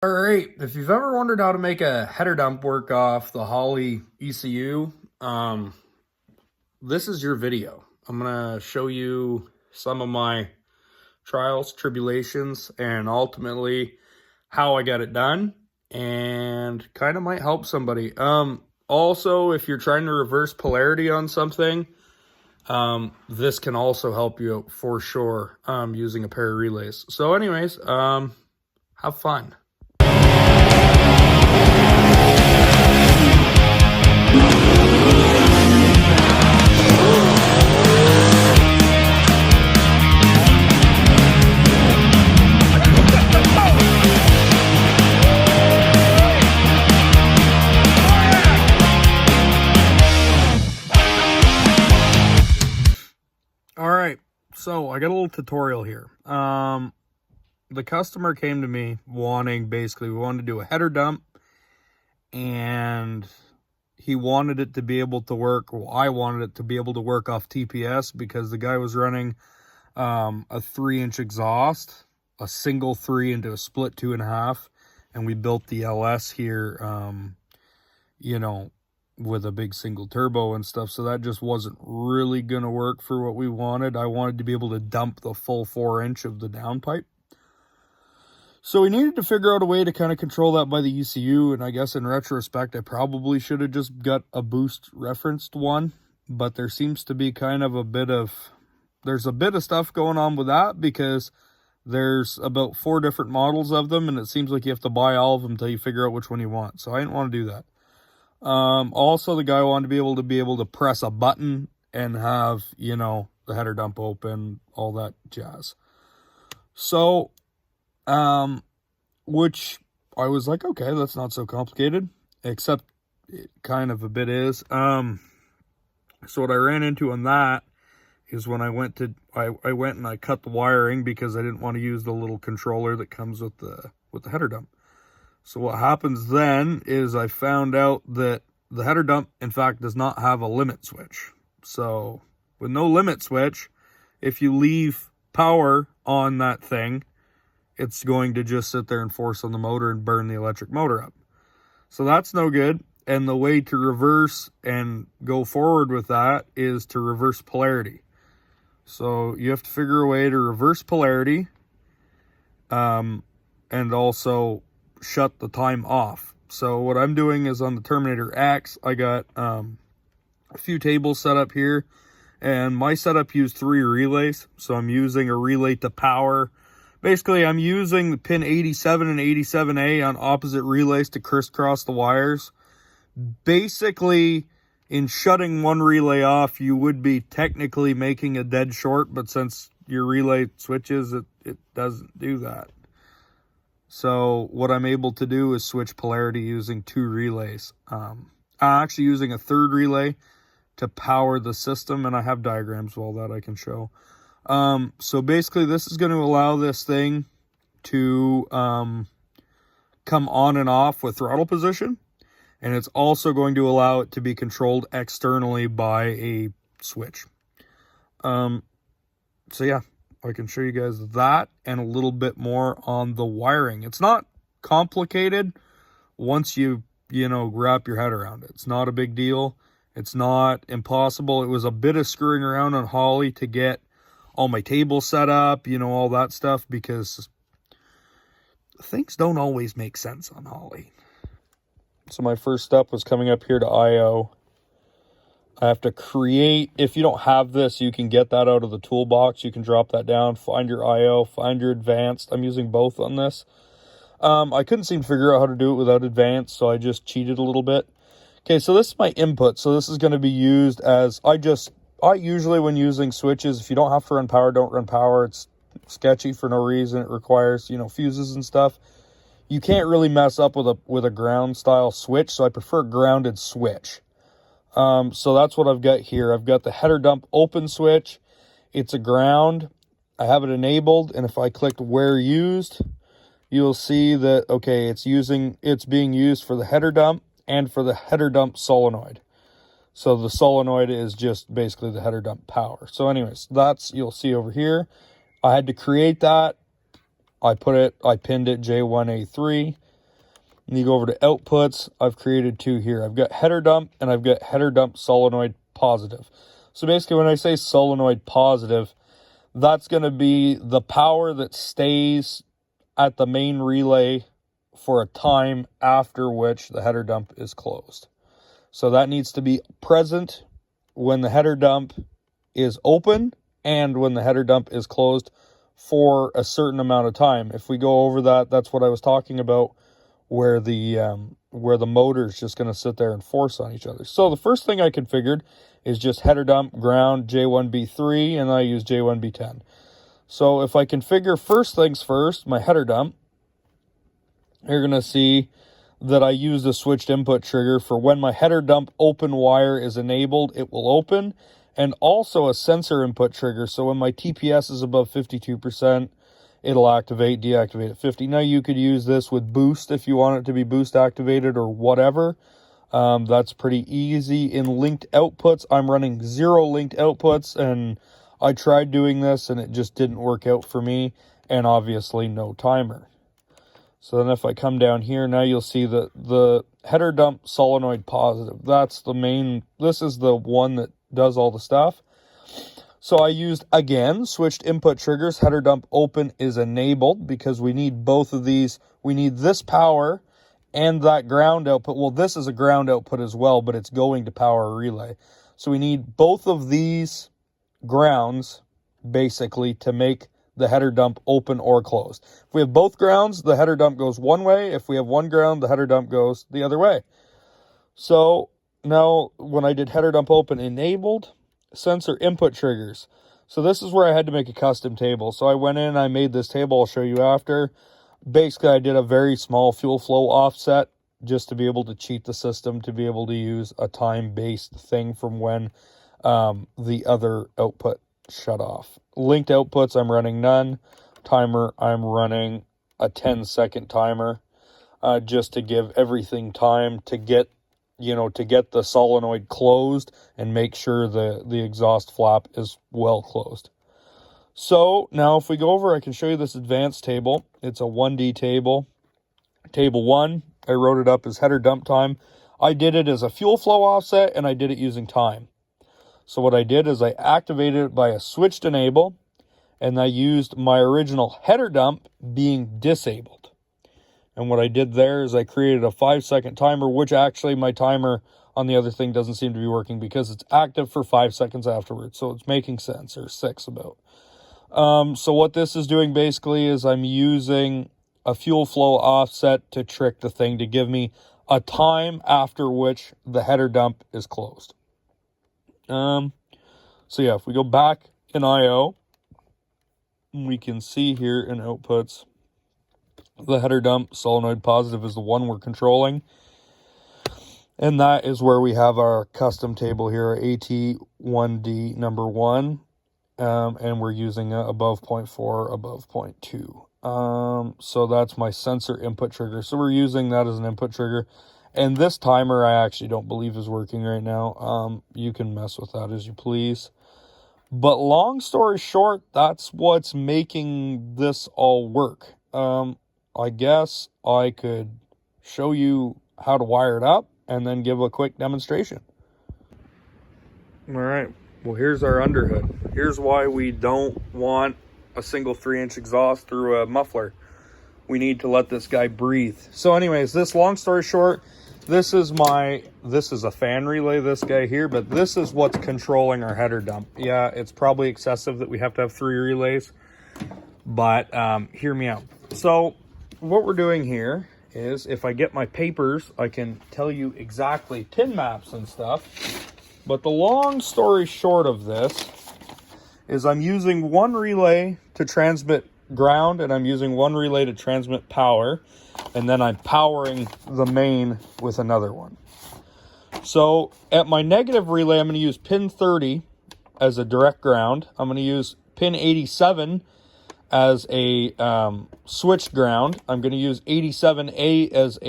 All right, if you've ever wondered how to make a header dump work off the Holley ECU, this is your video. I'm gonna show you some of my trials, tribulations, and ultimately how I got it done, and kind of might help somebody. Also, if you're trying to reverse polarity on something, this can also help you out for sure, using a pair of relays. So anyways, have fun. All right, so I got a little tutorial here. The customer came to me wanting, basically, we wanted to do a header dump, and he wanted it to be able to work, well, I wanted it to be able to work off TPS because the guy was running a 3-inch exhaust, a single 3 into a split 2.5, and we built the LS here, with a big single turbo and stuff, so that just wasn't really gonna work for what we wanted. I wanted to be able to dump the full 4-inch of the downpipe. So we needed to figure out a way to kind of control that by the ECU, and I guess in retrospect, I probably should have just got a boost referenced one, but there seems to be kind of there's a bit of stuff going on with that because there's about 4 different models of them, and it seems like you have to buy all of them until you figure out which one you want. So I didn't want to do that. Also, the guy wanted to be able to press a button and have, the header dump open, all that jazz. So, which I was like, okay, that's not so complicated, except it kind of a bit is. So what I ran into on that is when I went and I cut the wiring because I didn't want to use the little controller that comes with the header dump. So what happens then is I found out that the header dump, in fact, does not have a limit switch. So with no limit switch, if you leave power on that thing, it's going to just sit there and force on the motor and burn the electric motor up. So that's no good. And the way to reverse and go forward with that is to reverse polarity. So you have to figure a way to reverse polarity, and also shut the time off. So what I'm doing is on the Terminator X, I got a few tables set up here, and my setup used 3 relays. So I'm using a relay to power. Basically, I'm using the pin 87 and 87A on opposite relays to crisscross the wires. Basically, in shutting one relay off, you would be technically making a dead short, but since your relay switches, it doesn't do that. So what I'm able to do is switch polarity using 2 relays. I'm actually using a 3rd relay to power the system, and I have diagrams of all that I can show. So basically this is going to allow this thing to come on and off with throttle position, and it's also going to allow it to be controlled externally by a switch. So yeah, I can show you guys that and a little bit more on the wiring. It's not complicated once you wrap your head around it. It's not a big deal. It's not impossible. It was a bit of screwing around on Holley to get all my tables set up, all that stuff, because things don't always make sense on Holley. So my first step was coming up here to IO. I have to create, if you don't have this, you can get that out of the toolbox. You can drop that down, find your IO, find your advanced. I'm using both on this. I couldn't seem to figure out how to do it without advanced, so I just cheated a little bit. Okay, so this is my input. So this is going to be used as, I usually, when using switches, if you don't have to run power, don't run power. It's sketchy for no reason. It requires, fuses and stuff. You can't really mess up with a ground style switch, so I prefer a grounded switch. So that's what I've got here. I've got the header dump open switch. It's a ground. I have it enabled, and if I click where used, you'll see that, okay, it's being used for the header dump and for the header dump solenoid. So the solenoid is just basically the header dump power. So anyways, you'll see over here. I had to create that. I pinned it J1A3. And you go over to outputs. I've created two here. I've got header dump and I've got header dump solenoid positive. So basically when I say solenoid positive, that's going to be the power that stays at the main relay for a time after which the header dump is closed. So that needs to be present when the header dump is open and when the header dump is closed for a certain amount of time. If we go over that, that's what I was talking about, where the motor is just going to sit there and force on each other. So the first thing I configured is just header dump, ground, J1B3, and I use J1B10. So if I configure first things first, my header dump, you're going to see that I used a switched input trigger for when my header dump open wire is enabled, it will open, and also a sensor input trigger. So when my TPS is above 52%, it'll activate, deactivate at 50. Now you could use this with boost if you want it to be boost activated or whatever. That's pretty easy. In linked outputs, I'm running 0 linked outputs, and I tried doing this and it just didn't work out for me, and obviously no timer. So then if I come down here, now you'll see that the header dump solenoid positive, that's the main, this is the one that does all the stuff. So I used, again, switched input triggers. Header dump open is enabled because we need both of these. We need this power and that ground output. Well, this is a ground output as well, but it's going to power a relay. So we need both of these grounds, basically, to make the header dump open or closed. If we have both grounds, the header dump goes one way. If we have one ground, the header dump goes the other way. So now when I did header dump open enabled, sensor input triggers. So this is where I had to make a custom table. So I went in and I made this table. I'll show you after. Basically, I did a very small fuel flow offset just to be able to cheat the system, to be able to use a time-based thing from when the other output shut off. Linked outputs, I'm running none. Timer, I'm running a 10-second timer just to give everything time to get, to get the solenoid closed and make sure the exhaust flap is well closed. So now if we go over, I can show you this advanced table. It's a 1D table. Table 1, I wrote it up as header dump time. I did it as a fuel flow offset, and I did it using time. So what I did is I activated it by a switched enable, and I used my original header dump being disabled. And what I did there is I created a 5-second timer, which actually my timer on the other thing doesn't seem to be working because it's active for 5 seconds afterwards. So it's making sense, or 6 about. So what this is doing basically is I'm using a fuel flow offset to trick the thing to give me a time after which the header dump is closed. So yeah, if we go back in IO, we can see here in outputs, the header dump solenoid positive is the one we're controlling. And that is where we have our custom table here, AT1D number 1. And we're using above 0.4, above 0.2. So that's my sensor input trigger. So we're using that as an input trigger. And this timer I actually don't believe is working right now. You can mess with that as you please. But long story short, that's what's making this all work. I guess I could show you how to wire it up and then give a quick demonstration. All right. Well, here's our underhood. Here's why we don't want a single 3-inch exhaust through a muffler. We need to let this guy breathe. So anyways, this long story short, this is a fan relay, this guy here, but this is what's controlling our header dump. Yeah, it's probably excessive that we have to have 3 relays, but hear me out. So what we're doing here is, if I get my papers, I can tell you exactly pin maps and stuff. But the long story short of this is I'm using one relay to transmit ground, and I'm using one relay to transmit power, and then I'm powering the main with another one. So at my negative relay, I'm going to use pin 30 as a direct ground. I'm going to use pin 87 as a switch ground. I'm going to use 87A as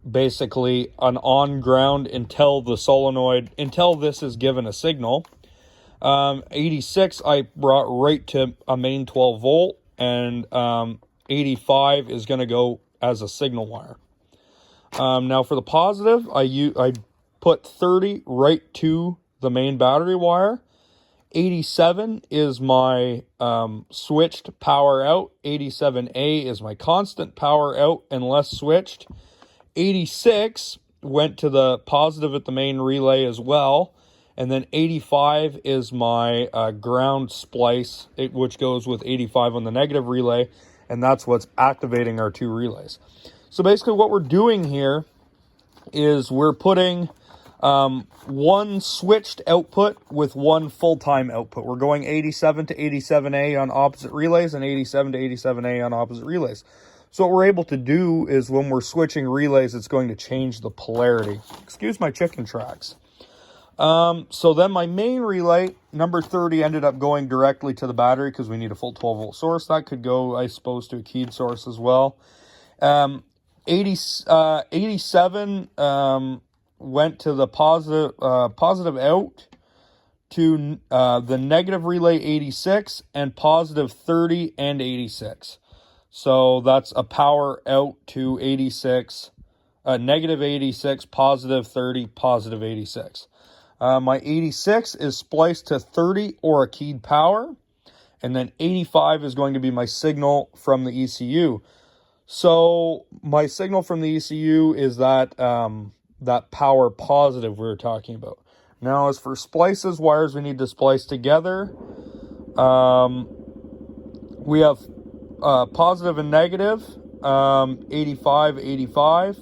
basically an on ground until this is given a signal. 86 I brought right to a main 12 volt, and 85 is going to go as a signal wire. Now for the positive, I put 30 right to the main battery wire. 87 is my switched power out. 87A is my constant power out unless switched. 86 went to the positive at the main relay as well. And then 85 is my ground splice, which goes with 85 on the negative relay. And that's what's activating our two relays. So basically what we're doing here is we're putting one switched output with one full-time output. We're going 87 to 87A on opposite relays and 87 to 87A on opposite relays. So what we're able to do is when we're switching relays, it's going to change the polarity. Excuse my chicken tracks. So then my main relay, number 30, ended up going directly to the battery because we need a full 12-volt source. That could go, I suppose, to a keyed source as well. 87 went to the positive out to the negative relay 86 and positive 30 and 86. So that's a power out to 86, negative 86, positive 30, positive 86. My 86 is spliced to 30 or a keyed power, and then 85 is going to be my signal from the ECU. So my signal from the ECU is that that power positive we were talking about. Now, as for splices, wires we need to splice together. We have positive and negative, 85, 85.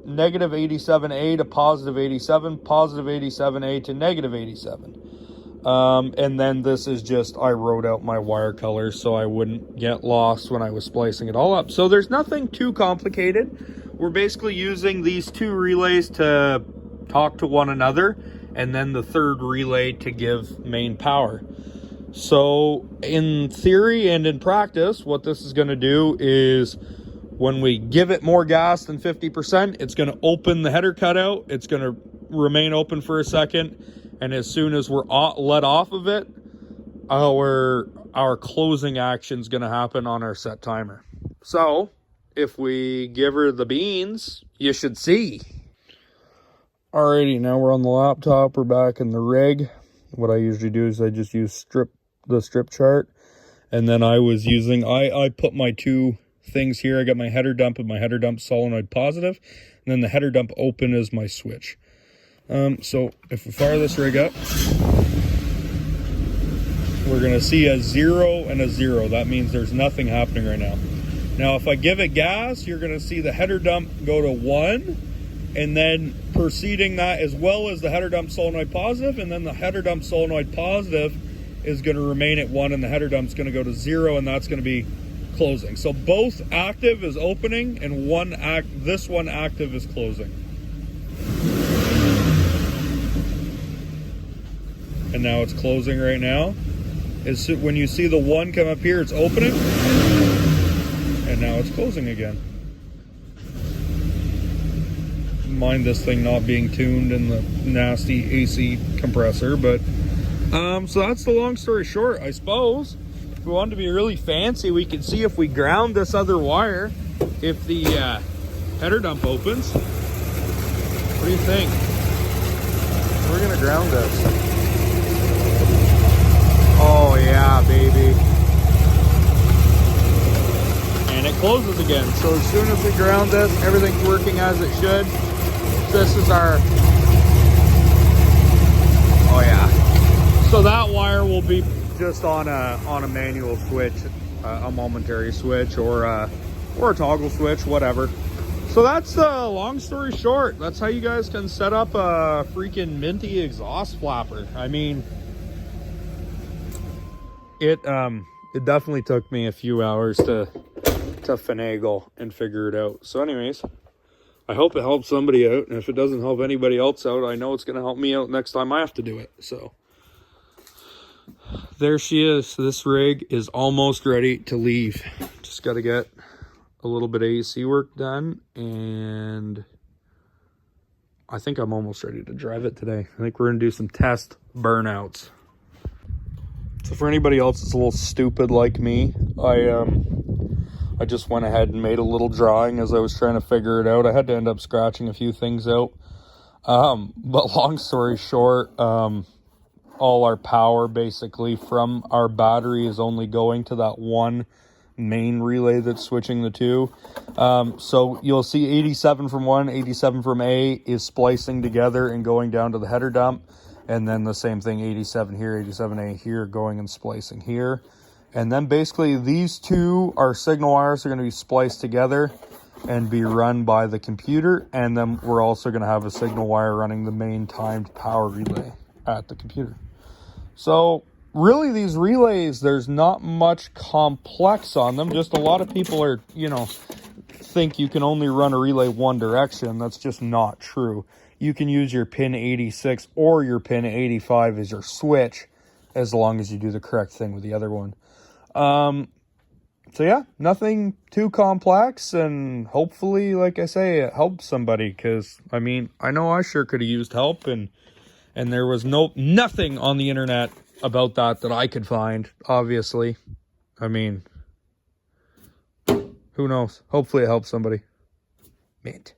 Negative 87A to positive 87, positive 87A to negative 87. And then this is just, I wrote out my wire colors so I wouldn't get lost when I was splicing it all up. So there's nothing too complicated. We're basically using these two relays to talk to one another, and then the third relay to give main power. So in theory and in practice, what this is going to do is when we give it more gas than 50%, it's going to open the header cutout. It's going to remain open for a second. And as soon as we're let off of it, our closing action is going to happen on our set timer. So if we give her the beans, you should see. Alrighty, now we're on the laptop. We're back in the rig. What I usually do is I just use the strip chart. And then I was using, I put my two things here. I got my header dump and my header dump solenoid positive, and then the header dump open is my switch. So if we fire this rig up, we're going to see a 0 and a 0. That means there's nothing happening right now. Now if I give it gas, you're going to see the header dump go to 1, and then preceding that as well as the header dump solenoid positive, and then the header dump solenoid positive is going to remain at 1, and the header dump is going to go to 0, and that's going to be closing. So both active is opening, and this one active is closing. And now it's closing right now. When you see the 1 come up here, it's opening, and now it's closing again. Mind this thing not being tuned in the nasty AC compressor, but so that's the long story short. I suppose if we wanted to be really fancy, we could see if we ground this other wire, if the header dump opens. What do you think? We're gonna ground this. Oh yeah, baby. And it closes again. So as soon as we ground this, everything's working as it should. This is our, oh yeah. So that wire will be just on a manual switch, a momentary switch, or a toggle switch, whatever. So that's long story short. That's how you guys can set up a freaking minty exhaust flapper. I mean, it definitely took me a few hours to finagle and figure it out. So anyways, I hope it helps somebody out, and if it doesn't help anybody else out, I know it's going to help me out next time I have to do it. So there she is. This rig is almost ready to leave. Just got to get a little bit of AC work done, and I think I'm almost ready to drive it today. I think we're going to do some test burnouts. So for anybody else that's a little stupid like me, I just went ahead and made a little drawing as I was trying to figure it out. I had to end up scratching a few things out. But long story short, all our power basically from our battery is only going to that one main relay that's switching the two. So you'll see 87 from one, 87 from A is splicing together and going down to the header dump. And then the same thing, 87 here, 87A here, going and splicing here. And then basically these two, our signal wires are going to be spliced together and be run by the computer. And then we're also going to have a signal wire running the main timed power relay at the computer. So really these relays, there's not much complex on them. Just a lot of people are, think you can only run a relay one direction. That's just not true. You can use your pin 86 or your pin 85 as your switch, as long as you do the correct thing with the other one. So yeah, nothing too complex, and hopefully, like I say, it helps somebody, because I mean, I know I sure could have used help, and there was nothing on the internet about that I could find, obviously. I mean, who knows? Hopefully it helps somebody. Mint.